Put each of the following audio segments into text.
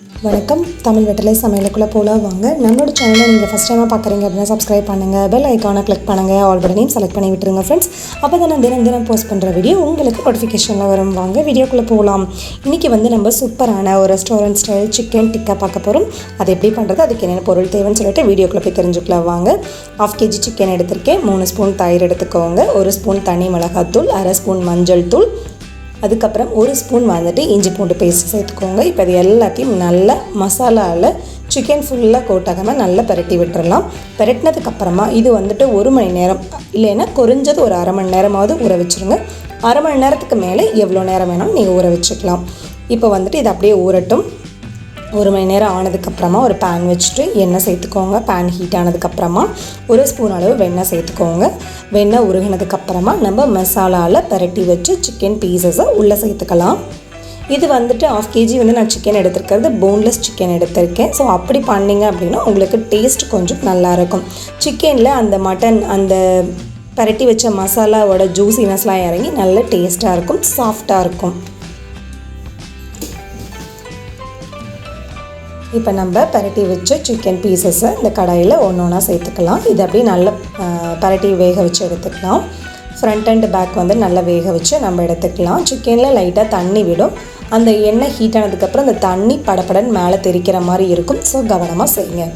வணக்கம். தமிழ் வெற்றிலை சமையலுக்குள்ளே போகலாம் வாங்க. நம்மளோட சேனலை நீங்கள் ஃபஸ்ட் டைமாக பார்க்குறீங்க அப்படின்னா சப்ஸ்கிரைப் பண்ணுங்கள், பெல் ஐக்கானை கிளிக் பண்ணுங்கள், ஆல் பட்டனையும் செலக்ட் பண்ணி விட்டுருங்க ஃப்ரெண்ட்ஸ். அப்போ தான் நான் தினம் போஸ்ட் பண்ணுற வீடியோ உங்களுக்கு நோட்டிஃபிகேஷனில் வரும். வாங்க வீடியோக்குள்ளே போகலாம். இன்றைக்கி நம்ம சூப்பரான ஒரு ரெஸ்டாரண்ட் ஸ்டைல் சிக்கன் டிக்கா பார்க்க போகிறோம். அது எப்படி பண்ணுறது, அதுக்கு என்னென்ன பொருள் தேவைன்னு சொல்லிட்டு வீடியோக்குள்ளே போய் தெரிஞ்சுக்கலாம் வாங்க. 1/2 kg சிக்கன் எடுத்திருக்கேன். 3 ஸ்பூன் தயிர் எடுத்துக்கோங்க, 1 ஸ்பூன் தனி மிளகாத்தூள், 1/2 ஸ்பூன் மஞ்சள் தூள், அதுக்கப்புறம் 1 ஸ்பூன் இஞ்சி பூண்டு பேஸ்ட் சேர்த்துக்கோங்க. இப்போ இது எல்லாத்தையும் நல்லா மசாலாவில் சிக்கன் ஃபுல்லாக கோட்டாகாமல் நல்லா பரட்டி விட்டுறலாம். பரட்டினதுக்கப்புறமா இது 1 மணி நேரம் இல்லைன்னா குறைஞ்சது ஒரு 1/2 மணி நேரமாவது ஊற வச்சுருங்க. 1/2 மணி நேரத்துக்கு மேலே எவ்வளோ நேரம் வேணாலும் நீங்கள் ஊற வச்சுக்கலாம். இப்போ இது அப்படியே ஊறட்டும். 1 மணி நேரம் ஆனதுக்கப்புறமா ஒரு பேன் வச்சுட்டு எண்ணெய் சேர்த்துக்கோங்க. பேன் ஹீட் ஆனதுக்கப்புறமா 1 ஸ்பூன் அளவு வெண்ணெய் சேர்த்துக்கோங்க. வெண்ணெய் உருகினதுக்கப்புறமா நம்ம மசாலாவில் பரட்டி வச்சு சிக்கன் பீசஸை உள்ளே சேர்த்துக்கலாம். இது 1/2 kg நான் சிக்கன் எடுத்துருக்கிறது போன்லெஸ் சிக்கன் எடுத்திருக்கேன். ஸோ அப்படி பண்ணிங்க அப்படின்னா உங்களுக்கு டேஸ்ட் கொஞ்சம் நல்லாயிருக்கும். சிக்கனில் அந்த மட்டன் அந்த பரட்டி வச்ச மசாலாவோட ஜூஸினஸ்லாம் இறங்கி நல்ல டேஸ்ட்டாக இருக்கும், சாஃப்டாக இருக்கும். இப்போ நம்ம பரட்டி வச்ச சிக்கன் பீசஸை இந்த கடாயில் ஒன்றா சேர்த்துக்கலாம். இது அப்படியே நல்லா பரட்டி வேக வச்சு எடுத்துக்கலாம். ஃப்ரண்ட் அண்ட் பேக் நல்லா வேக வச்சு நம்ம எடுத்துக்கலாம். சிக்கனில் லைட்டாக தண்ணி விடும். அந்த எண்ணெய் ஹீட் ஆனதுக்கப்புறம் அந்த தண்ணி படப்படன்னு மேலே தெரிக்கிற மாதிரி இருக்கும். ஸோ கவனமாக செய்யுங்க.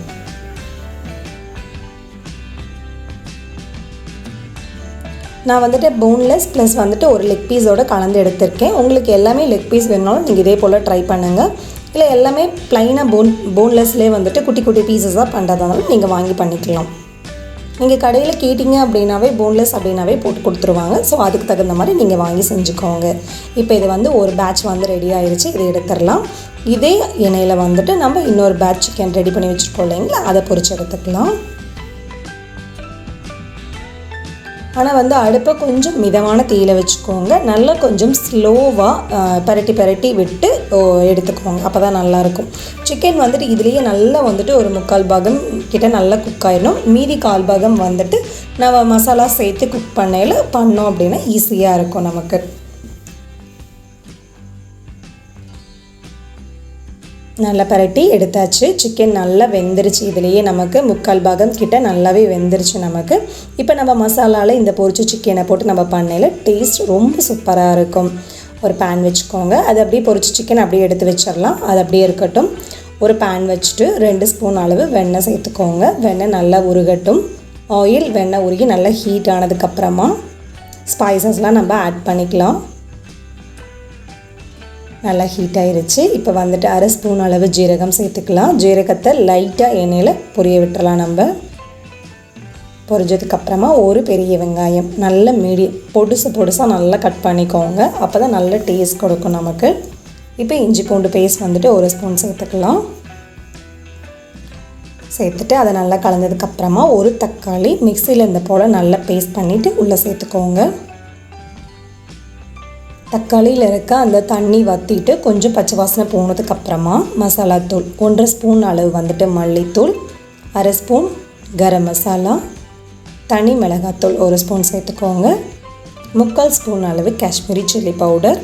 நான் போன்லெஸ் ப்ளஸ் ஒரு லெக் பீஸோடு கலந்து எடுத்திருக்கேன். உங்களுக்கு எல்லாமே லெக் பீஸ் வேணுனாலும் நீங்கள் இதே போல் ட்ரை பண்ணுங்கள். இல்லை எல்லாமே ப்ளைனாக போன்லெஸ்லேயே குட்டி குட்டி பீசஸாக பண்ணுறதுனால நீங்கள் வாங்கி பண்ணிக்கலாம். நீங்கள் கடையில் கேட்டிங்க அப்படின்னாவே போன்லெஸ் அப்படின்னாவே போட்டு கொடுத்துருவாங்க. ஸோ அதுக்கு தகுந்த மாதிரி நீங்கள் வாங்கி செஞ்சுக்கோங்க. இப்போ இது ஒரு பேட்ச் ரெடி ஆயிடுச்சு. இதை எடுத்துடலாம். இதே எண்ணெயில் நம்ம இன்னொரு பேட்ச் சிக்கன் ரெடி பண்ணி வச்சுருக்கோம் இல்லைங்களா, அதை பொரிச்சு எடுத்துக்கலாம். ஆனால் அடுப்பை கொஞ்சம் மிதமான தீயில வச்சுக்கோங்க. நல்லா கொஞ்சம் ஸ்லோவாக பரட்டி விட்டு எடுத்துக்கோங்க. அப்போ தான் நல்லாயிருக்கும். சிக்கன் இதுலேயே நல்லா ஒரு 3/4 பாகம் கிட்ட நல்லா குக் ஆகிடணும். மீதி 1/4 பாகம் நம்ம மசாலா சேர்த்து குக் பண்ணோம் அப்படின்னா ஈஸியாக இருக்கும் நமக்கு. நல்லா பரட்டி எடுத்தாச்சு. சிக்கன் நல்லா வெந்துருச்சு. இதுலேயே நமக்கு 3/4 பாகம் கிட்ட நல்லாவே வெந்துருச்சு நமக்கு. இப்போ நம்ம மசாலாவில் இந்த பொரிச்ச சிக்கனை போட்டு நம்ம பண்ணையில் டேஸ்ட் ரொம்ப சூப்பராக இருக்கும். ஒரு பேன் வச்சுக்கோங்க. அது அப்படியே பொரிச்ச சிக்கன் அப்படியே எடுத்து வச்சிடலாம். அது அப்படியே இருக்கட்டும். ஒரு பேன் வச்சுட்டு 2 ஸ்பூன் அளவு வெண்ணெய் சேர்த்துக்கோங்க. வெண்ணெய் நல்லா உருகட்டும். வெண்ணெய் உருகி நல்லா ஹீட் ஆனதுக்கப்புறமா ஸ்பைசஸ்லாம் நம்ம ஆட் பண்ணிக்கலாம். நல்லா ஹீட் ஆயிருச்சு. இப்போ 1/2 ஸ்பூன் அளவு ஜீரகம் சேர்த்துக்கலாம். ஜீரகத்தை லைட்டாக எண்ணெயில் பொரிய விட்டுறலாம். நம்ம பொரிஞ்சதுக்கப்புறமா ஒரு பெரிய வெங்காயம் நல்ல மீடியம் பொடுசாக நல்லா கட் பண்ணிக்கோங்க. அப்போ தான் நல்ல டேஸ்ட் கொடுக்கும் நமக்கு. இப்போ இஞ்சி பூண்டு பேஸ்ட் 1 ஸ்பூன் சேர்த்துக்கலாம். சேர்த்துட்டு அதை நல்லா கலந்ததுக்கப்புறமா ஒரு தக்காளி மிக்சியில் இந்த போல் நல்லா பேஸ்ட் பண்ணிவிட்டு உள்ளே சேர்த்துக்கோங்க. தக்காளியில் இருக்க அந்த தண்ணி வற்றிட்டு கொஞ்சம் பச்சை வாசனை போனதுக்கப்புறமா மசாலாத்தூள் 1 ஸ்பூன் அளவு மல்லித்தூள், 1/2 ஸ்பூன் கரம் மசாலா, தனி மிளகாத்தூள் 1 ஸ்பூன் சேர்த்துக்கோங்க. 3/4 ஸ்பூன் அளவு காஷ்மீரி சில்லி பவுடர்,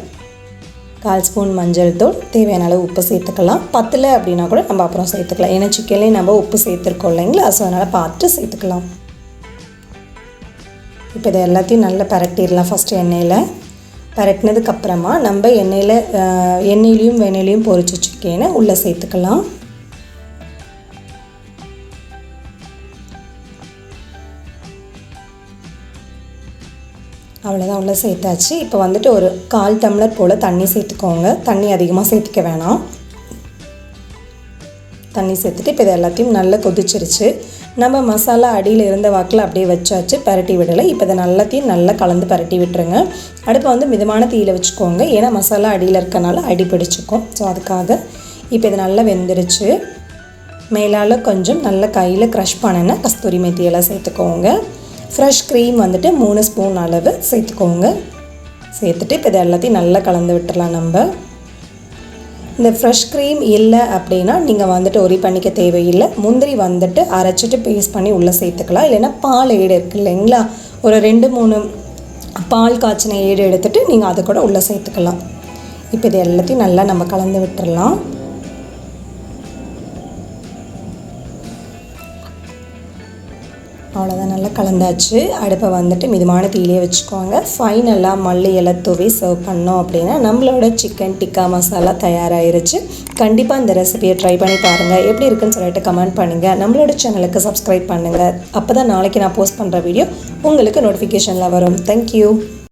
1/4 ஸ்பூன் மஞ்சள் தூள், தேவையான அளவு உப்பு சேர்த்துக்கலாம். பத்தலை அப்படின்னா கூட நம்ம அப்புறம் சேர்த்துக்கலாம். ஏன்னா சிக்கன்லேயும் நம்ம உப்பு சேர்த்துருக்கோம் இல்லைங்களா, ஸோ அதனால் பார்த்து சேர்த்துக்கலாம். இப்போ இதை எல்லாத்தையும் நல்லா பரட்டிடலாம். ஃபஸ்ட்டு எண்ணெயில் பரட்டினதுக்கப்புறமா நம்ம எண்ணெயிலையும் வெண்ணெயிலையும் பொரிச்ச சிக்கனை உள்ளே சேர்த்துக்கலாம். அவ்வளோதான், உள்ளே சேர்த்தாச்சு. இப்போ ஒரு 1/4 டம்ளர் போல் தண்ணி சேர்த்துக்கோங்க. தண்ணி அதிகமாக சேர்த்துக்க வேணாம். தண்ணி சேர்த்துட்டு இப்போ இது எல்லாத்தையும் நல்லா கொதிச்சிருச்சு. நம்ம மசாலா அடியில் இருந்த வாக்கில் அப்படியே வச்சாச்சு, பரட்டி விடலை. இப்போ இதை எல்லாத்தையும் நல்லா கலந்து பரட்டி விட்டுருங்க. அடுப்பை மிதமான தீயில வச்சுக்கோங்க. ஏன்னா மசாலா அடியில் இருக்கனால அடி பிடிச்சிக்கும். ஸோ அதுக்காக இப்போ இது நல்லா வெந்துருச்சு. மேலால் கொஞ்சம் நல்லா கையில் க்ரஷ் பண்ணினா கஸ்தூரி மெத்தியெல்லாம் சேர்த்துக்கோங்க. ஃப்ரெஷ் க்ரீம் 3 ஸ்பூன் அளவு சேர்த்துக்கோங்க. சேர்த்துட்டு இப்போ இது எல்லாத்தையும் நல்லா கலந்து விட்டுடலாம். நம்ம இந்த ஃப்ரெஷ் க்ரீம் இல்லை அப்படின்னா நீங்கள் ஒரி பண்ணிக்க தேவையில்லை. முந்திரி அரைச்சிட்டு பேஸ்ட் பண்ணி உள்ளே சேர்த்துக்கலாம். இல்லைன்னா பால் ஏடு இருக்குது இல்லைங்களா, ஒரு 2-3 பால் காய்ச்சின ஏடு எடுத்துகிட்டு நீங்கள் அதை கூட உள்ளே சேர்த்துக்கலாம். இப்போ இது எல்லாத்தையும் நல்லா நம்ம கலந்து விட்டுடலாம். அவ்வளோதான், நல்லா கலந்தாச்சு. அடுப்பை வந்துட்டு மிதமான தீயிலே வச்சுக்கோங்க. ஃபைனலாக மல்லி இலை தூவி சர்வ் பண்ணோம் அப்படின்னா நம்மளோட சிக்கன் டிக்கா மசாலா தயாராகிருச்சு. கண்டிப்பாக இந்த ரெசிபியை ட்ரை பண்ணி பாருங்கள். எப்படி இருக்குன்னு சொல்லிட்டு கமெண்ட் பண்ணுங்கள். நம்மளோட சேனலுக்கு சப்ஸ்கிரைப் பண்ணுங்கள். அப்போ தான் நாளைக்கு நான் போஸ்ட் பண்ணுற வீடியோ உங்களுக்கு நோட்டிஃபிகேஷனில் வரும். தேங்க்யூ.